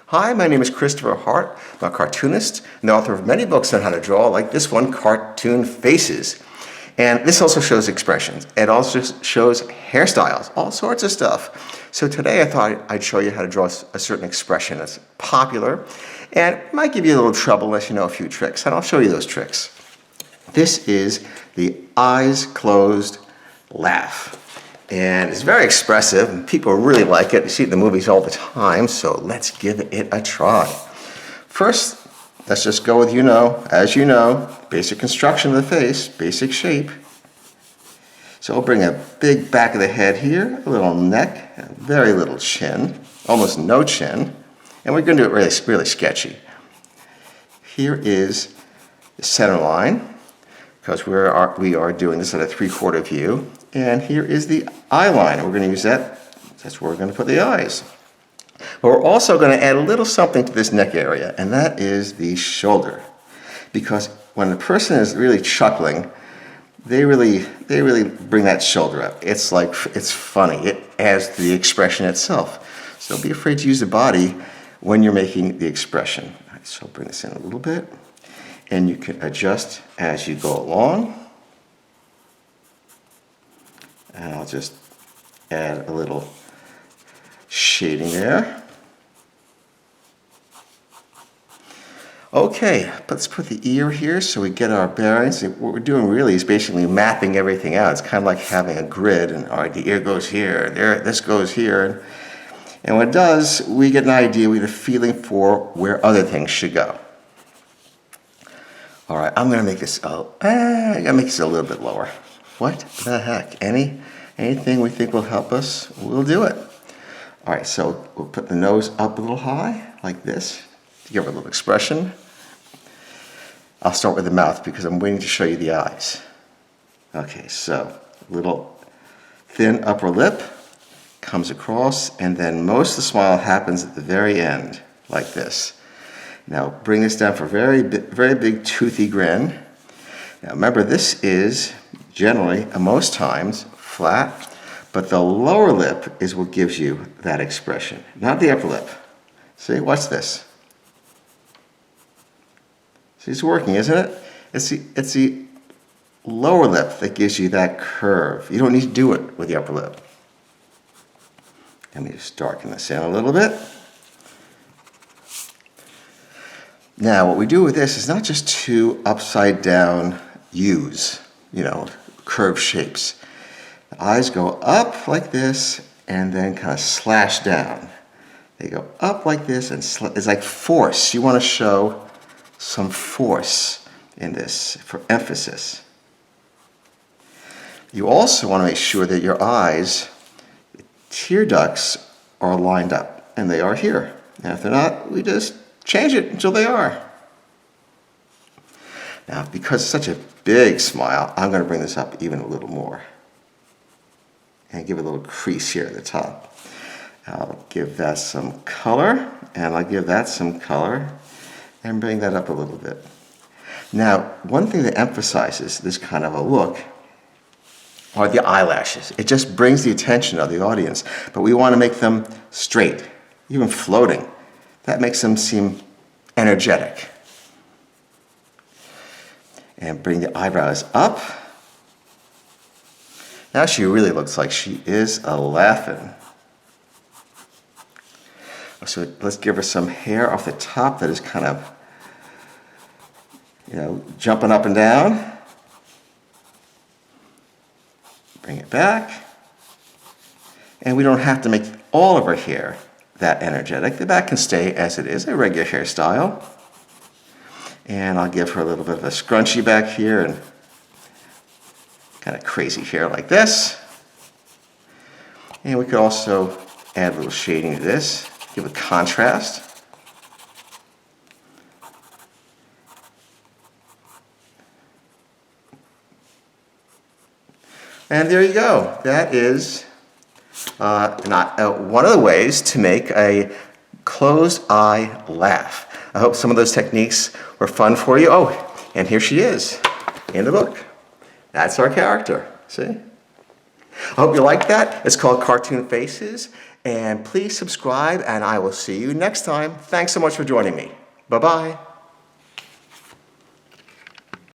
Hi, my name is Christopher Hart. I'm a cartoonist and the author of many books on how to draw, like this one, Cartoon Faces. And this also shows expressions. It also shows hairstyles, all sorts of stuff. So today I thought I'd show you how to draw a certain expression that's popular and it might give you a little trouble unless you know a few tricks, and I'll show you those tricks. This is the eyes closed laugh. And it's very expressive, and people really like it. You see it in the movies all the time, so let's give it a try. First, let's just go with as you know, basic construction of the face, basic shape. So we'll bring a big back of the head here, a little neck, a very little chin, almost no chin, and we're going to do it really sketchy. Here is the center line, because we are doing this at a 3/4 view. And here is the eye line. We're going to use that. That's where we're going to put the eyes. But we're also going to add a little something to this neck area, and that is the shoulder. Because when the person is really chuckling, they really bring that shoulder up. It's funny. It adds to the expression itself. So don't be afraid to use the body when you're making the expression. All right, so I'll bring this in a little bit, and you can adjust as you go along. And I'll just add a little shading there. Okay, let's put the ear here so we get our bearings. What we're doing really is basically mapping everything out. It's kind of like having a grid, and all right, the ear goes here, there, this goes here. And what it does, we get an idea, we get a feeling for where other things should go. All right, I'm gonna make this, I gotta make this a little bit lower. What the heck? Anything we think will help us, we'll do it. All right, so we'll put the nose up a little high, like this, to give it a little expression. I'll start with the mouth because I'm waiting to show you the eyes. Okay, so little thin upper lip comes across, and then most of the smile happens at the very end, like this. Now bring this down for a very big toothy grin. Now remember, this is generally, most times, flat, but the lower lip is what gives you that expression, not the upper lip. See, watch this. See, it's working, isn't it? It's the lower lip that gives you that curve. You don't need to do it with the upper lip. Let me just darken this in a little bit. Now, what we do with this is not just two upside down U's, curved shapes. The eyes go up like this and then kind of slash down. They go up like this and it's like force. You want to show some force in this for emphasis. You also want to make sure that your eyes, tear ducts, are lined up, and they are here. And if they're not, we just change it until they are. Now, because it's such a big smile, I'm going to bring this up even a little more and give a little crease here at the top. I'll give that some color, and I'll give that some color, and bring that up a little bit. Now, one thing that emphasizes this kind of a look are the eyelashes. It just brings the attention of the audience, but we want to make them straight, even floating. That makes them seem energetic. And bring the eyebrows up. Now she really looks like she is laughing. So let's give her some hair off the top that is kind of, jumping up and down. Bring it back. And we don't have to make all of her hair that energetic. The back can stay as it is, a regular hairstyle. And I'll give her a little bit of a scrunchie back here and kind of crazy hair like this. And we could also add a little shading to this, give a contrast. And there you go. That is one of the ways to make a closed eye laugh. I hope some of those techniques were fun for you. Oh, and here she is in the book. That's our character, see? I hope you like that. It's called Cartoon Faces. And please subscribe, and I will see you next time. Thanks so much for joining me. Bye-bye.